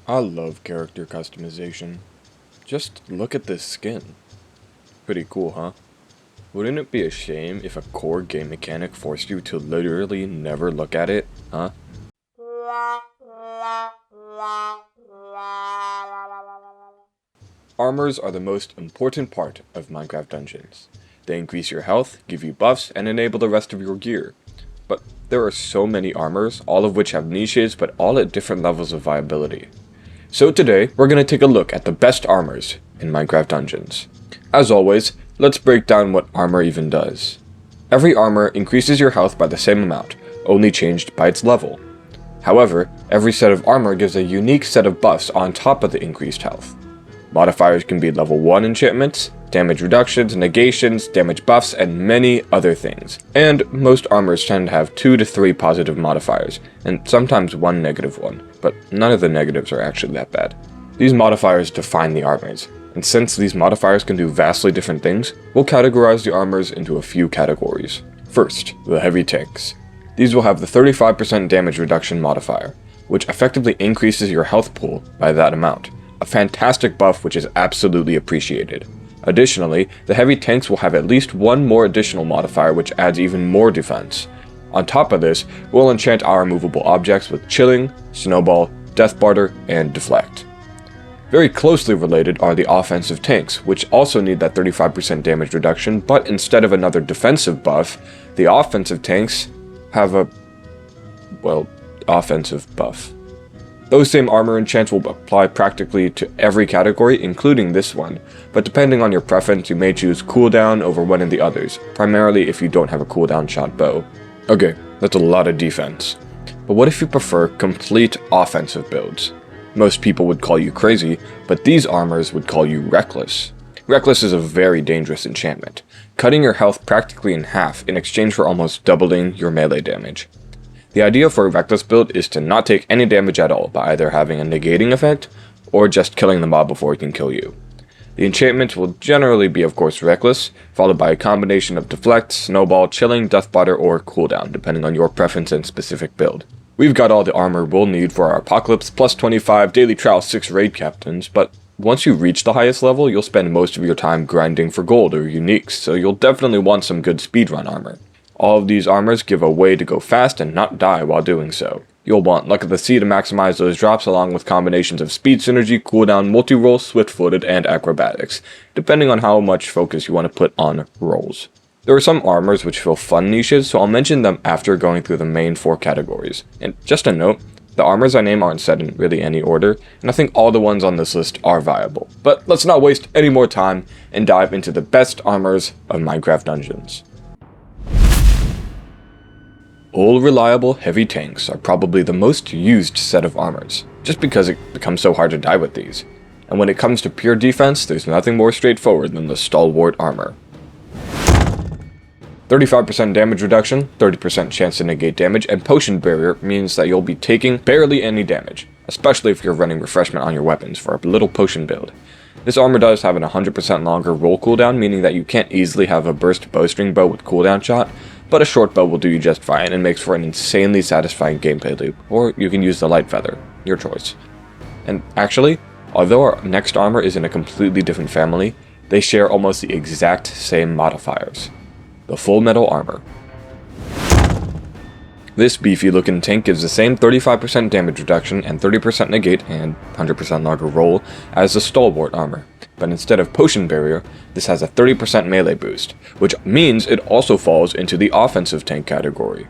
I love character customization. Just look at this skin. Pretty cool, huh? Wouldn't it be a shame if a core game mechanic forced you to literally never look at it, huh? Armors are the most important part of Minecraft Dungeons. They increase your health, give you buffs, and enable the rest of your gear. But there are so many armors, all of which have niches, but all at different levels of viability. So today, we're going to take a look at the best armors in Minecraft Dungeons. As always, let's break down what armor even does. Every armor increases your health by the same amount, only changed by its level. However, every set of armor gives a unique set of buffs on top of the increased health. Modifiers can be level 1 enchantments, damage reductions, negations, damage buffs, and many other things. And most armors tend to have 2 to 3 positive modifiers, and sometimes 1 negative one, but none of the negatives are actually that bad. These modifiers define the armors, and since these modifiers can do vastly different things, we'll categorize the armors into a few categories. First, the heavy tanks. These will have the 35% damage reduction modifier, which effectively increases your health pool by that amount. A fantastic buff which is absolutely appreciated. Additionally, the heavy tanks will have at least one more additional modifier which adds even more defense. On top of this, we'll enchant our movable objects with Chilling, Snowball, Death Barter, and Deflect. Very closely related are the offensive tanks, which also need that 35% damage reduction, but instead of another defensive buff, the offensive tanks have a, offensive buff. Those same armor enchants will apply practically to every category, including this one, but depending on your preference, you may choose cooldown over one of the others, primarily if you don't have a cooldown shot bow. Okay, that's a lot of defense. But what if you prefer complete offensive builds? Most people would call you crazy, but these armors would call you reckless. Reckless is a very dangerous enchantment, cutting your health practically in half in exchange for almost doubling your melee damage. The idea for a Reckless build is to not take any damage at all by either having a negating effect or just killing the mob before it can kill you. The enchantment will generally be of course Reckless, followed by a combination of Deflect, Snowball, Chilling, Death Barter, or Cooldown, depending on your preference and specific build. We've got all the armor we'll need for our Apocalypse plus 25 Daily Trial 6 Raid Captains, but once you reach the highest level, you'll spend most of your time grinding for gold or uniques, so you'll definitely want some good speedrun armor. All of these armors give a way to go fast and not die while doing so. You'll want Luck of the Sea to maximize those drops along with combinations of speed synergy, cooldown, multi-roll, swift-footed, and acrobatics, depending on how much focus you want to put on rolls. There are some armors which fill fun niches, so I'll mention them after going through the main 4 categories. And just a note, the armors I name aren't set in really any order, and I think all the ones on this list are viable. But let's not waste any more time and dive into the best armors of Minecraft Dungeons. All reliable heavy tanks are probably the most used set of armors, just because it becomes so hard to die with these. And when it comes to pure defense, there's nothing more straightforward than the stalwart armor. 35% damage reduction, 30% chance to negate damage, and potion barrier means that you'll be taking barely any damage, especially if you're running refreshment on your weapons for a little potion build. This armor does have an 100% longer roll cooldown, meaning that you can't easily have a burst bowstring bow with cooldown shot, but a short bow will do you just fine and makes for an insanely satisfying gameplay loop, or you can use the light feather, your choice. And actually, although our next armor is in a completely different family, they share almost the exact same modifiers. The full metal armor. This beefy looking tank gives the same 35% damage reduction and 30% negate and 100% longer roll as the stalwart armor, but instead of potion barrier, this has a 30% melee boost, which means it also falls into the offensive tank category.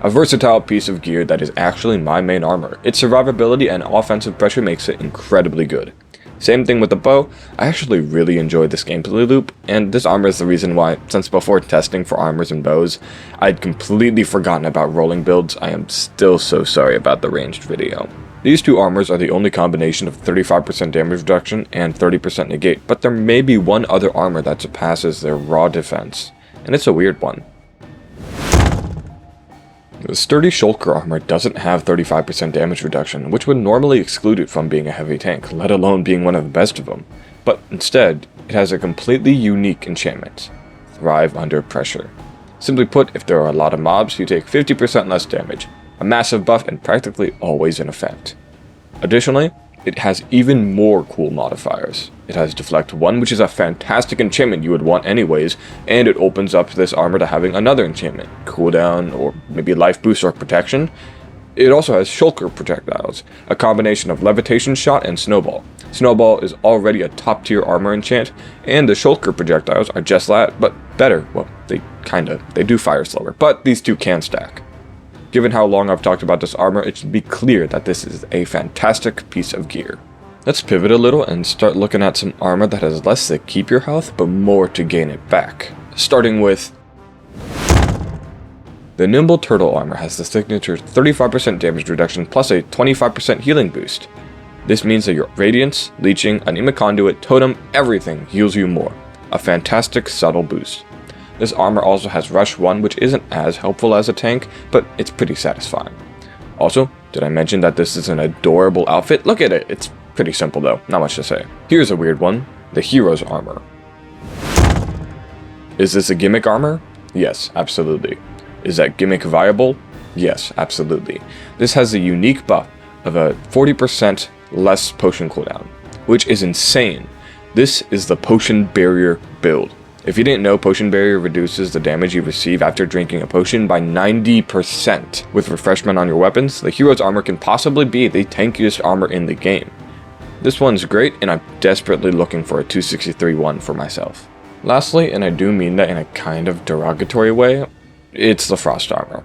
A versatile piece of gear that is actually my main armor. Its survivability and offensive pressure makes it incredibly good. Same thing with the bow, I actually really enjoyed this gameplay loop, and this armor is the reason why, since before testing for armors and bows, I'd completely forgotten about rolling builds. I am still so sorry about the ranged video. These two armors are the only combination of 35% damage reduction and 30% negate, but there may be one other armor that surpasses their raw defense, and it's a weird one. The sturdy shulker armor doesn't have 35% damage reduction, which would normally exclude it from being a heavy tank, let alone being one of the best of them. But instead, it has a completely unique enchantment, Thrive Under Pressure. Simply put, if there are a lot of mobs, you take 50% less damage, a massive buff and practically always in effect. Additionally, it has even more cool modifiers. It has Deflect 1, which is a fantastic enchantment you would want anyways, and it opens up this armor to having another enchantment, cooldown, or maybe life boost or protection. It also has Shulker projectiles, a combination of Levitation Shot and Snowball. Snowball is already a top tier armor enchant, and the Shulker projectiles are just that, but better. Well, they do fire slower, but these two can stack. Given how long I've talked about this armor, it should be clear that this is a fantastic piece of gear. Let's pivot a little and start looking at some armor that has less to keep your health, but more to gain it back. Starting with the Nimble Turtle armor has the signature 35% damage reduction plus a 25% healing boost. This means that your Radiance, Leeching, Anemic Conduit, Totem, everything heals you more. A fantastic subtle boost. This armor also has Rush 1, which isn't as helpful as a tank, but it's pretty satisfying. Also, did I mention that this is an adorable outfit? Look at it, it's pretty simple though, not much to say. Here's a weird one, the Hero's armor. Is this a gimmick armor? Yes, absolutely. Is that gimmick viable? Yes, absolutely. This has a unique buff of a 40% less potion cooldown, which is insane. This is the Potion Barrier build. If you didn't know, Potion Barrier reduces the damage you receive after drinking a potion by 90%. With refreshment on your weapons, the Hero's armor can possibly be the tankiest armor in the game. This one's great, and I'm desperately looking for a 263 one for myself. Lastly, and I do mean that in a kind of derogatory way, it's the Frost armor.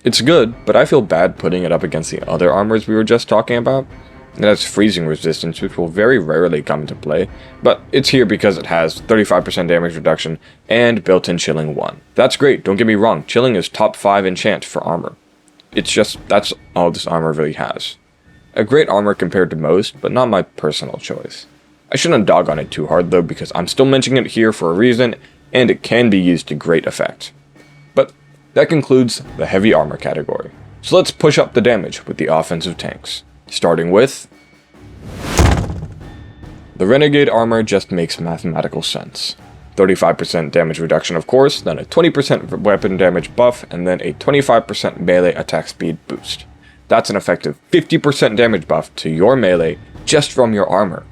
It's good, but I feel bad putting it up against the other armors we were just talking about. It has freezing resistance, which will very rarely come into play, but it's here because it has 35% damage reduction and built-in Chilling 1. That's great, don't get me wrong, Chilling is top 5 enchant for armor. It's just, that's all this armor really has. A great armor compared to most, but not my personal choice. I shouldn't dog on it too hard though, because I'm still mentioning it here for a reason, and it can be used to great effect. But that concludes the heavy armor category. So let's push up the damage with the offensive tanks. Starting with the Renegade armor just makes mathematical sense. 35% damage reduction of course, then a 20% weapon damage buff, and then a 25% melee attack speed boost. That's an effective 50% damage buff to your melee just from your armor.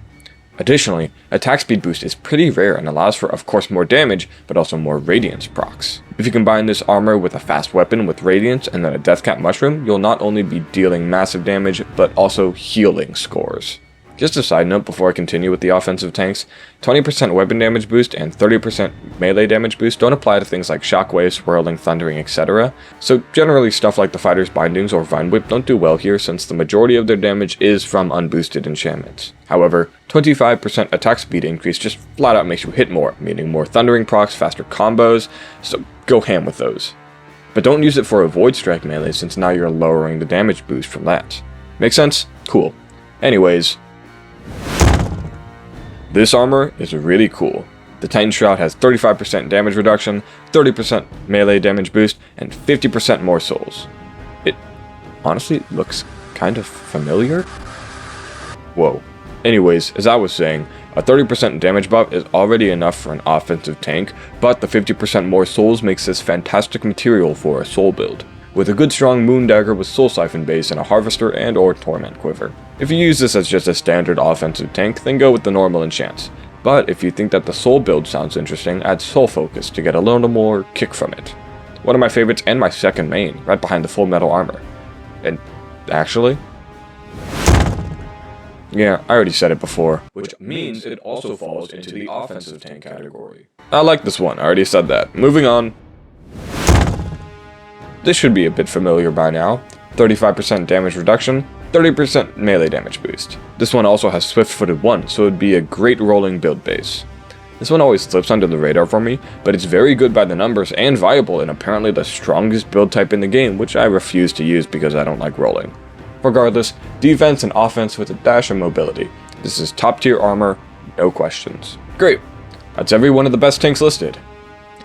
Additionally, attack speed boost is pretty rare and allows for of course more damage, but also more Radiance procs. If you combine this armor with a fast weapon with Radiance and then a Deathcap Mushroom, you'll not only be dealing massive damage, but also healing scores. Just a side note before I continue with the offensive tanks, 20% weapon damage boost and 30% melee damage boost don't apply to things like Shockwave, Swirling, Thundering, etc. So generally stuff like the Fighter's Bindings or Vine Whip don't do well here since the majority of their damage is from unboosted enchantments. However, 25% attack speed increase just flat out makes you hit more, meaning more Thundering procs, faster combos, so go ham with those. But don't use it for a Void Strike melee since now you're lowering the damage boost from that. Make sense? Cool. Anyways, this armor is really cool. The Titan Shroud has 35% damage reduction, 30% melee damage boost, and 50% more souls. It honestly looks kind of familiar. Whoa. Anyways, as I was saying, a 30% damage buff is already enough for an offensive tank, but the 50% more souls makes this fantastic material for a soul build, with a good strong Moon Dagger with Soul Siphon base and a Harvester and or Torment Quiver. If you use this as just a standard offensive tank, then go with the normal enchants. But if you think that the soul build sounds interesting, add Soul Focus to get a little more kick from it. One of my favorites and my second main, right behind the Full Metal Armor. And actually, yeah, I already said it before, which means it also falls into the offensive tank category. I like this one, I already said that. Moving on. This should be a bit familiar by now. 35% damage reduction, 30% melee damage boost. This one also has Swift-Footed 1, so it'd be a great rolling build base. This one always slips under the radar for me, but it's very good by the numbers and viable and apparently the strongest build type in the game, which I refuse to use because I don't like rolling. Regardless, defense and offense with a dash of mobility. This is top tier armor, no questions. Great, that's every one of the best tanks listed.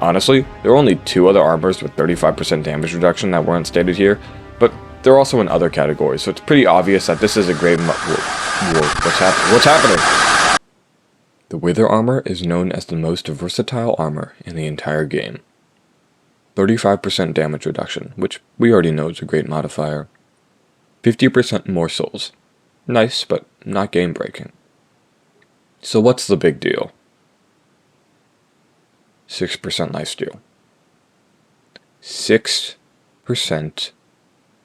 Honestly, there are only 2 other armors with 35% damage reduction that weren't stated here, but they're also in other categories, so it's pretty obvious that this is a great what's happening? The Wither armor is known as the most versatile armor in the entire game. 35% damage reduction, which we already know is a great modifier. 50% more souls. Nice, but not game-breaking. So what's the big deal? 6% lifesteal. 6%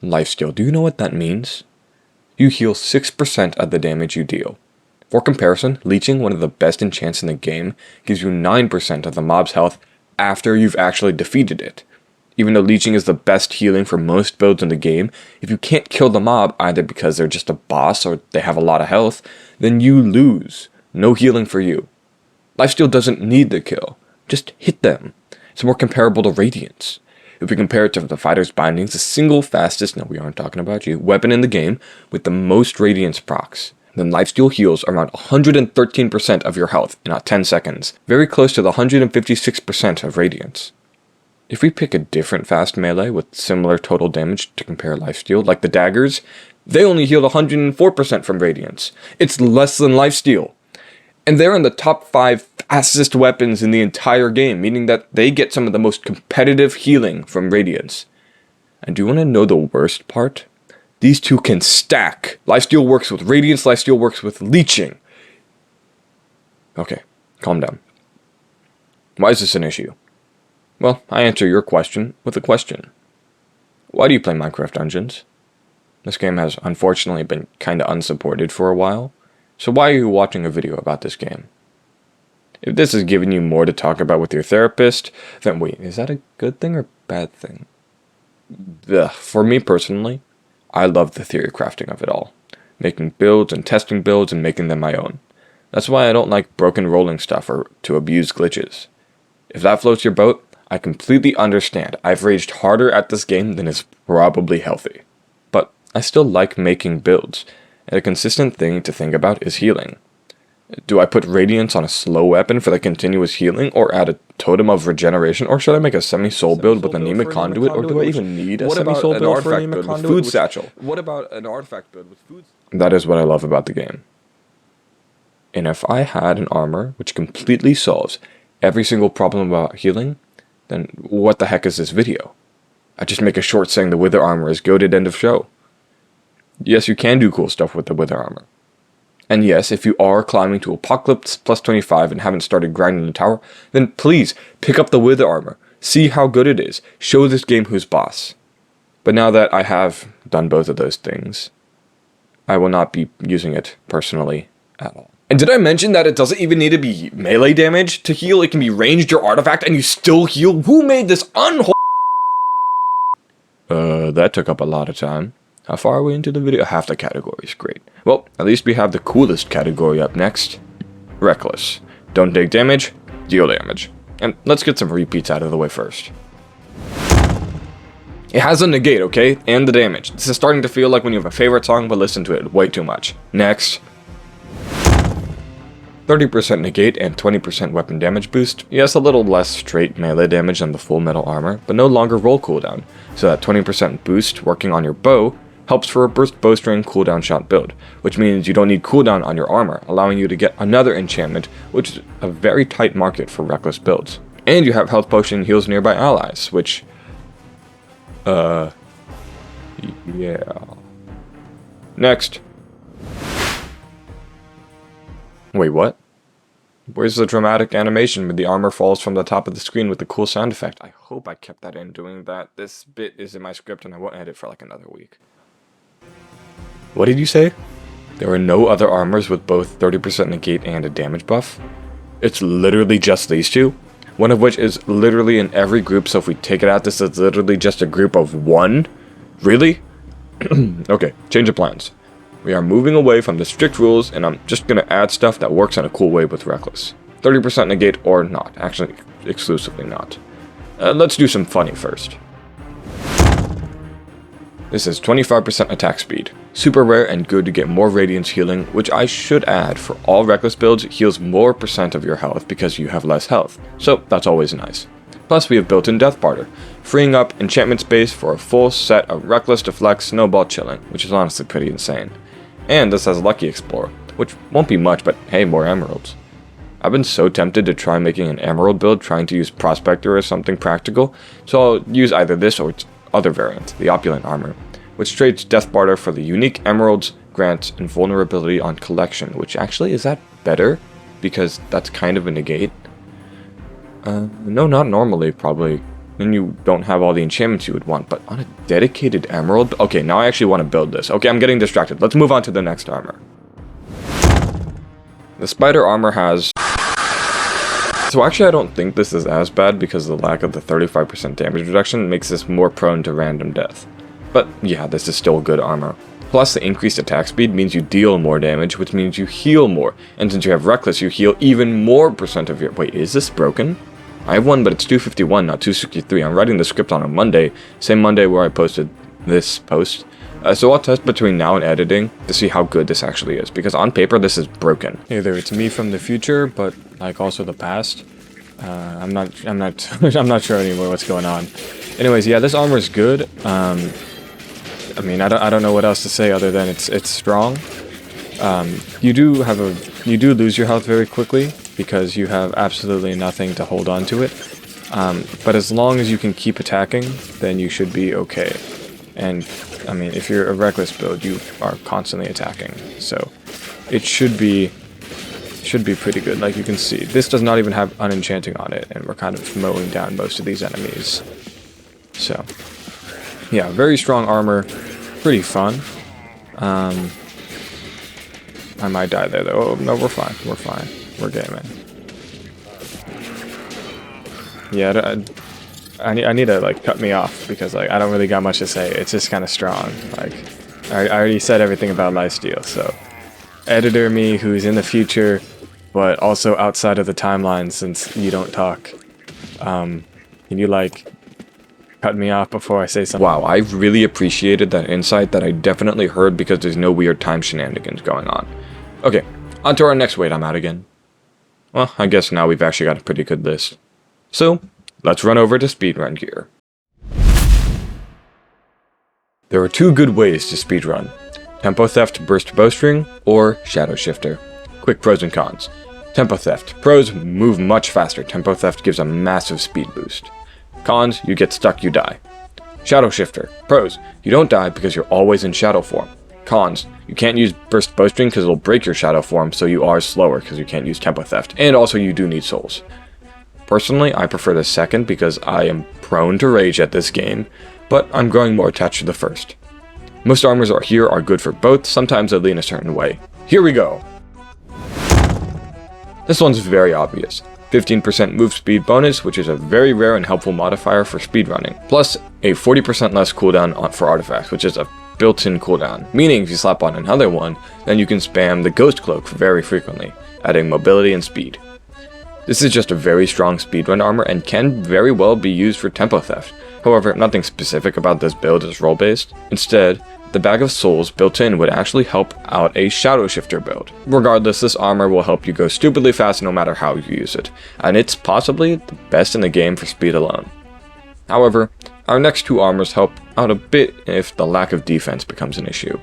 lifesteal. Do you know what that means? You heal 6% of the damage you deal. For comparison, leeching, one of the best enchants in the game, gives you 9% of the mob's health after you've actually defeated it. Even though leeching is the best healing for most builds in the game, if you can't kill the mob either because they're just a boss or they have a lot of health, then you lose. No healing for you. Lifesteal doesn't need the kill. Just hit them. It's more comparable to Radiance. If we compare it to the Fighter's Bindings, the single fastest, no we aren't talking about you, weapon in the game with the most Radiance procs, then lifesteal heals around 113% of your health in 10 seconds, very close to the 156% of Radiance. If we pick a different fast melee with similar total damage to compare lifesteal, like the daggers, they only healed 104% from Radiance. It's less than lifesteal. And they're in the top 5 fastest weapons in the entire game, meaning that they get some of the most competitive healing from Radiance. And do you want to know the worst part? These two can stack. Lifesteal works with Radiance, lifesteal works with leeching. Okay, calm down. Why is this an issue? Well, I answer your question with a question. Why do you play Minecraft Dungeons? This game has unfortunately been kinda unsupported for a while, so why are you watching a video about this game? If this is giving you more to talk about with your therapist, then wait, is that a good thing or bad thing? Ugh, for me personally, I love the theory crafting of it all. Making builds and testing builds and making them my own. That's why I don't like broken rolling stuff or to abuse glitches. If that floats your boat, I completely understand. I've raged harder at this game than is probably healthy. But I still like making builds, and a consistent thing to think about is healing. Do I put Radiance on a slow weapon for the continuous healing, or add a Totem of Regeneration, or should I make a semi-soul build with anemic conduit, or do I even need a semi-soul build for anemic conduit with food satchel? What about an artifact build with food? That is what I love about the game. And if I had an armor which completely solves every single problem about healing, then what the heck is this video? I just make a short saying the Wither armor is goated, end of show. Yes, you can do cool stuff with the Wither armor. And yes, if you are climbing to Apocalypse plus 25 and haven't started grinding the tower, then please pick up the Wither armor. See how good it is. Show this game who's boss. But now that I have done both of those things, I will not be using it personally at all. And did I mention that it doesn't even need to be melee damage to heal? It can be ranged or artifact and you still heal? Who made this that took up a lot of time. How far are we into the video? Half the categories, great. Well, at least we have the coolest category up next. Reckless. Don't take damage, deal damage. And let's get some repeats out of the way first. It has a negate, okay? And the damage. This is starting to feel like when you have a favorite song but listen to it way too much. Next. 30% negate and 20% weapon damage boost. Yes, a little less straight melee damage than the full metal armor, but no longer roll cooldown, so that 20% boost working on your bow helps for a burst bowstring cooldown shot build, which means you don't need cooldown on your armor, allowing you to get another enchantment, which is a very tight market for reckless builds. And you have health potion heals nearby allies, which... yeah. Next. Wait, what? Where's the dramatic animation when the armor falls from the top of the screen with the cool sound effect? I hope I kept that in doing that. This bit is in my script and I won't edit for like another week. What did you say? There are no other armors with both 30% negate and a damage buff? It's literally just these two? One of which is literally in every group, so if we take it out, this is literally just a group of one? Really? Okay, change of plans. We are moving away from the strict rules, and I'm just going to add stuff that works in a cool way with Reckless. 30% negate or not. Actually, exclusively not. Let's do some funny first. This is 25% attack speed. Super rare and good to get more Radiance healing, which I should add for all Reckless builds heals more % of your health because you have less health, so that's always nice. Plus we have built-in Death Barter, freeing up enchantment space for a full set of Reckless, Deflect, Snowball, Chilling, which is honestly pretty insane. And this has Lucky Explorer, which won't be much, but hey, more emeralds. I've been so tempted to try making an emerald build trying to use Prospector or something practical, so I'll use either this or its other variant, the Opulent Armor. which trades Death Barter for the unique emeralds, grants, and vulnerability on collection, which actually, is that better? Because that's kind of a negate. No, not normally, probably. Then you don't have all the enchantments you would want, but on a dedicated emerald? Okay, now I actually want to build this. Okay, I'm getting distracted. Let's move on to the next armor. The spider armor has... So actually I don't think this is as bad because the lack of the 35% damage reduction makes this more prone to random death. But yeah, this is still good armor. Plus the increased attack speed means you deal more damage, which means you heal more. And since you have Reckless, you heal even more percent of your... Wait, is this broken? I have one, but it's 251, not 263. I'm writing the script on a Monday, same Monday where I posted this post. So I'll test between now and editing to see how good this actually is, because on paper this is broken. Hey there, it's me from the future, but like also the past. I'm not sure anymore what's going on. Anyways, yeah, this armor is good. I mean, I don't know what else to say other than it's strong. You do lose your health very quickly because you have absolutely nothing to hold on to it. But as long as you can keep attacking, then you should be okay. And I mean, if you're a Reckless build, you are constantly attacking, so it should be pretty good. Like you can see, this does not even have unenchanting on it, and we're kind of mowing down most of these enemies. So yeah, very strong armor, pretty fun. I might die there though. Oh, no, we're fine. We're fine. We're gaming. Yeah, I need to like cut me off because like I don't really got much to say. It's just kind of strong. Like I already said everything about lifesteal. So editor me, who's in the future, but also outside of the timeline since you don't talk. Can you like cut me off before I say something? Wow, I really appreciated that insight that I definitely heard because there's no weird time shenanigans going on. Okay, on to our next wait, I'm out again. Well, I guess now we've actually got a pretty good list. So, let's run over to speedrun gear. There are two good ways to speedrun: Tempo Theft Burst Bowstring or Shadow Shifter. Quick pros and cons. Tempo Theft. Pros, move much faster. Tempo Theft gives a massive speed boost. Cons, you get stuck, you die. Shadow Shifter. Pros, you don't die because you're always in shadow form. Cons, you can't use Burst Bowstring because it'll break your shadow form, so you are slower because you can't use Tempo Theft. And also you do need souls. Personally, I prefer the second because I am prone to rage at this game, but I'm growing more attached to the first. Most armors here are good for both, sometimes they lean a certain way. Here we go! This one's very obvious. 15% move speed bonus, which is a very rare and helpful modifier for speedrunning, plus a 40% less cooldown for artifacts, which is a built-in cooldown, meaning if you slap on another one, then you can spam the Ghost Cloak very frequently, adding mobility and speed. This is just a very strong speedrun armor and can very well be used for Tempo Theft. However, nothing specific about this build is role-based. Instead, the Bag of Souls built in would actually help out a Shadow Shifter build. Regardless, this armor will help you go stupidly fast no matter how you use it, and it's possibly the best in the game for speed alone. However, our next two armors help out a bit if the lack of defense becomes an issue.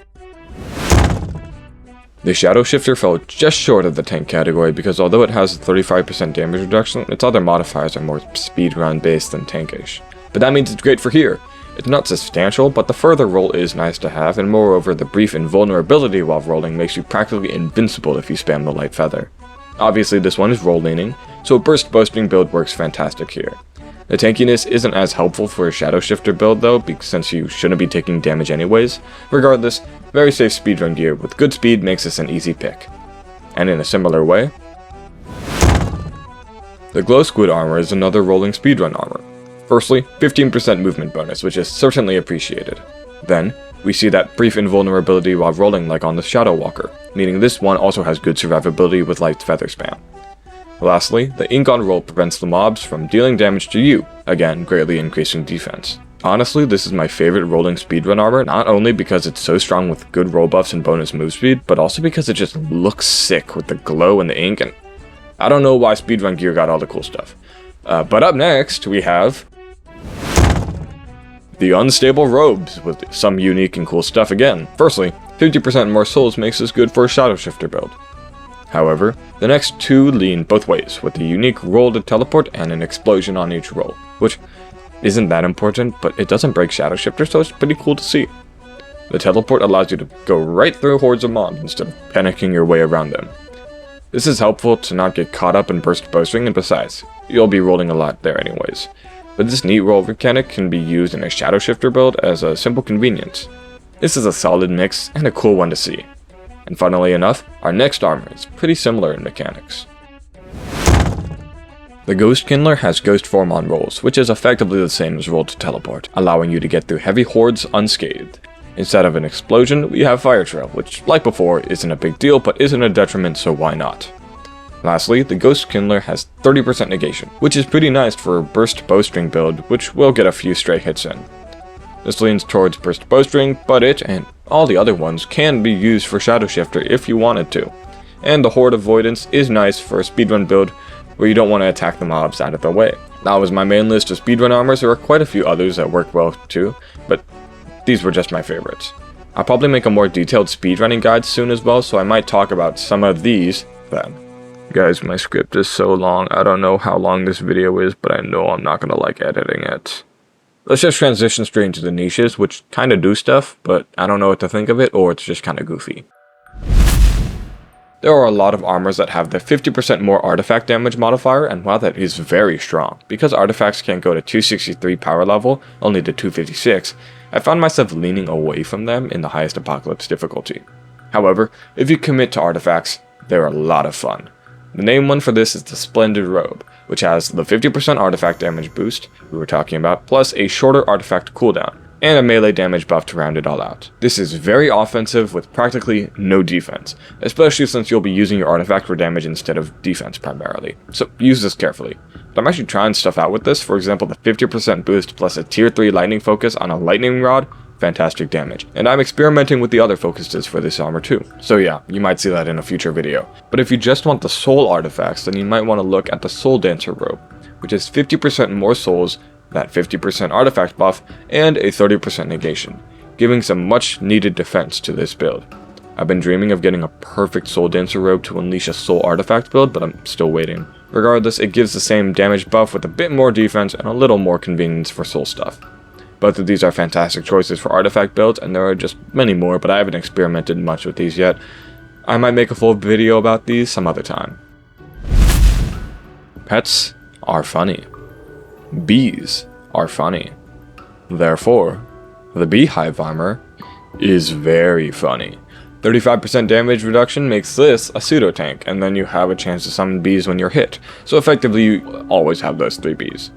The Shadow Shifter fell just short of the tank category because although it has a 35% damage reduction, its other modifiers are more speedrun based than tankish. But that means it's great for here. It's not substantial, but the further roll is nice to have, and moreover the brief invulnerability while rolling makes you practically invincible if you spam the light feather. Obviously this one is roll leaning, so a burst boasting build works fantastic here. The tankiness isn't as helpful for a Shadow Shifter build though, since you shouldn't be taking damage anyways. Regardless, very safe speedrun gear with good speed makes this an easy pick. And in a similar way, the Glow Squid armor is another rolling speedrun armor. Firstly, 15% movement bonus, which is certainly appreciated. Then, we see that brief invulnerability while rolling like on the Shadow Walker, meaning this one also has good survivability with light feather spam. Lastly, the ink on roll prevents the mobs from dealing damage to you, again greatly increasing defense. Honestly, this is my favorite rolling speedrun armor, not only because it's so strong with good roll buffs and bonus move speed, but also because it just looks sick with the glow and the ink, and I don't know why speedrun gear got all the cool stuff. But up next, we have the Unstable Robes, with some unique and cool stuff again. Firstly, 50% more souls makes this good for a Shadow Shifter build. However, the next two lean both ways, with a unique roll to teleport and an explosion on each roll, which isn't that important, but it doesn't break Shadow Shifter, so it's pretty cool to see. The teleport allows you to go right through hordes of mobs instead of panicking your way around them. This is helpful to not get caught up in burst bowstring, and besides, you'll be rolling a lot there anyways. But this neat roll mechanic can be used in a Shadow Shifter build as a simple convenience. This is a solid mix and a cool one to see. And funnily enough, our next armor is pretty similar in mechanics. The Ghost Kindler has Ghost Form on rolls, which is effectively the same as roll to teleport, allowing you to get through heavy hordes unscathed. Instead of an explosion, we have Fire Trail, which, like before, isn't a big deal but isn't a detriment, so why not? Lastly, the Ghost Kindler has 30% negation, which is pretty nice for a burst bowstring build, which will get a few stray hits in. This leans towards burst bowstring, but it, and all the other ones, can be used for Shadow Shifter if you wanted to. And the Horde Avoidance is nice for a speedrun build where you don't want to attack the mobs out of the way. That was my main list of speedrun armors. There are quite a few others that work well too, but these were just my favorites. I'll probably make a more detailed speedrunning guide soon as well, so I might talk about some of these then. Guys, my script is so long, I don't know how long this video is, but I know I'm not gonna like editing it. Let's just transition straight into the niches, which kinda do stuff, but I don't know what to think of it, or it's just kinda goofy. There are a lot of armors that have the 50% more artifact damage modifier, and while that is very strong, because artifacts can't go to 263 power level, only to 256, I found myself leaning away from them in the highest apocalypse difficulty. However, if you commit to artifacts, they're a lot of fun. The main one for this is the Splendid Robe, which has the 50% artifact damage boost we were talking about, plus a shorter artifact cooldown, and a melee damage buff to round it all out. This is very offensive with practically no defense, especially since you'll be using your artifact for damage instead of defense primarily, so use this carefully. But I'm actually trying stuff out with this, for example the 50% boost plus a tier 3 lightning focus on a lightning rod, fantastic damage. And I'm experimenting with the other focuses for this armor too, so yeah, you might see that in a future video. But if you just want the soul artifacts, then you might want to look at the Soul Dancer Robe, which is 50% more souls, that 50% artifact buff, and a 30% negation, giving some much needed defense to this build. I've been dreaming of getting a perfect Soul Dancer Robe to unleash a soul artifact build, but I'm still waiting. Regardless, it gives the same damage buff with a bit more defense and a little more convenience for soul stuff. Both of these are fantastic choices for artifact builds, and there are just many more, but I haven't experimented much with these yet. I might make a full video about these some other time. Pets are funny. Bees are funny. Therefore, the Beehive armor is very funny. 35% damage reduction makes this a pseudo tank, and then you have a chance to summon bees when you're hit, so effectively you always have those 3 bees.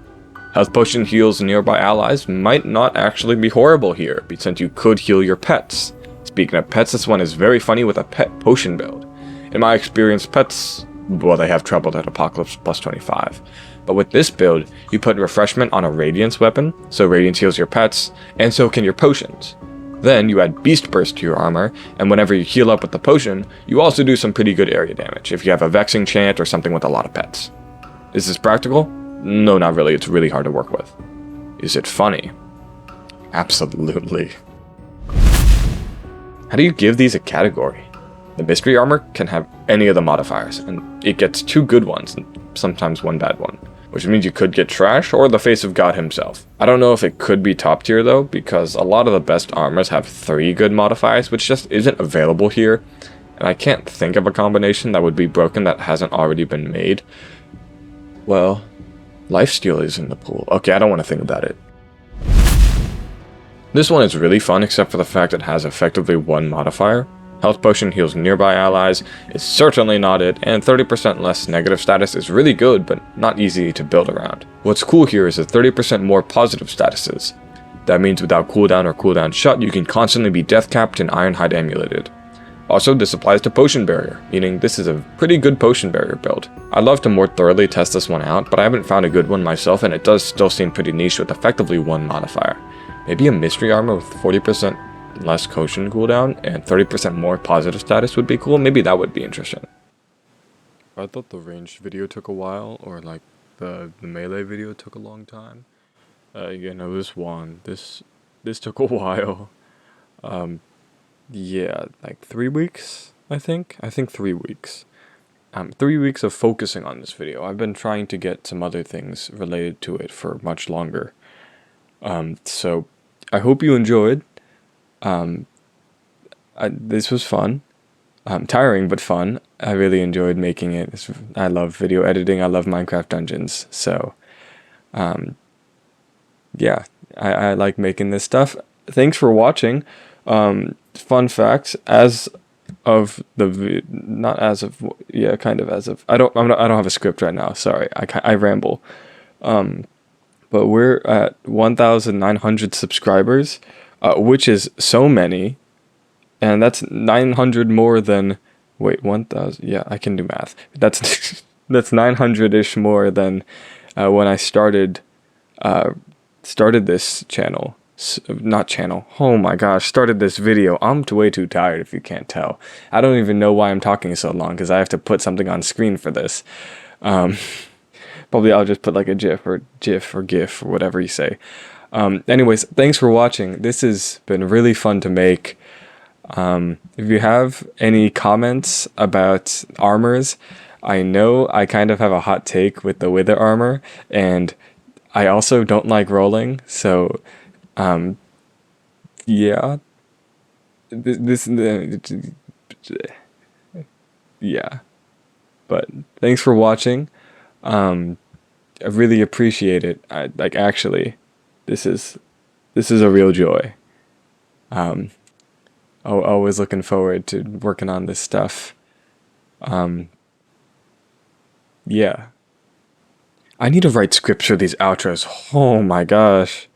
Health potion heals nearby allies might not actually be horrible here, since you could heal your pets. Speaking of pets, this one is very funny with a pet potion build. In my experience, pets, well, they have trouble at Apocalypse plus 25. But with this build, you put refreshment on a Radiance weapon, so Radiance heals your pets, and so can your potions. Then you add Beast Burst to your armor, and whenever you heal up with the potion, you also do some pretty good area damage if you have a Vexing Chant or something with a lot of pets. Is this practical? No, not really, it's really hard to work with. Is it funny? Absolutely. How do you give these a category? The Mystery Armor can have any of the modifiers, and it gets 2 good ones, and sometimes 1 bad one. Which means you could get Trash or the Face of God himself. I don't know if it could be top tier though, because a lot of the best armors have 3 good modifiers, which just isn't available here. And I can't think of a combination that would be broken that hasn't already been made. Well, Lifesteal is in the pool. Okay, I don't want to think about it. This one is really fun except for the fact it has effectively 1 modifier. Health Potion heals nearby allies is certainly not it, and 30% less negative status is really good, but not easy to build around. What's cool here is the 30% more positive statuses. That means without cooldown or cooldown shut, you can constantly be death capped and Ironhide amuleted. Also, this applies to Potion Barrier, meaning this is a pretty good Potion Barrier build. I'd love to more thoroughly test this one out, but I haven't found a good one myself, and it does still seem pretty niche with effectively 1 modifier. Maybe a Mystery Armor with 40% less potion cooldown and 30% more positive status would be cool. Maybe that would be interesting. I thought the ranged video took a while, or like the melee video took a long time. You know, this took a while. Yeah, like 3 weeks, I think 3 weeks. 3 weeks of focusing on this video. I've been trying to get some other things related to it for much longer. So I hope you enjoyed. this was fun. Tiring but fun. I really enjoyed making it. I love video editing. I love Minecraft Dungeons. So, yeah, I like making this stuff. Thanks for watching. Fun fact: as of not as of, yeah, kind of as of. I don't have a script right now. Sorry, I ramble. But we're at 1,900 subscribers, which is so many, and that's 900 more than. Wait, 1,000. Yeah, I can do math. That's that's 900-ish more than when I started this channel. Not channel. Oh my gosh, started this video. I'm way too tired if you can't tell. I don't even know why I'm talking so long because I have to put something on screen for this. Probably I'll just put like a GIF or GIF or whatever you say. Anyways, thanks for watching. This has been really fun to make. If you have any comments about armors, I know I kind of have a hot take with the Wither armor, and I also don't like rolling, so yeah. Yeah. But thanks for watching. I really appreciate it. Actually, this is a real joy. Always looking forward to working on this stuff. Yeah. I need to write scripts for these outros. Oh my gosh.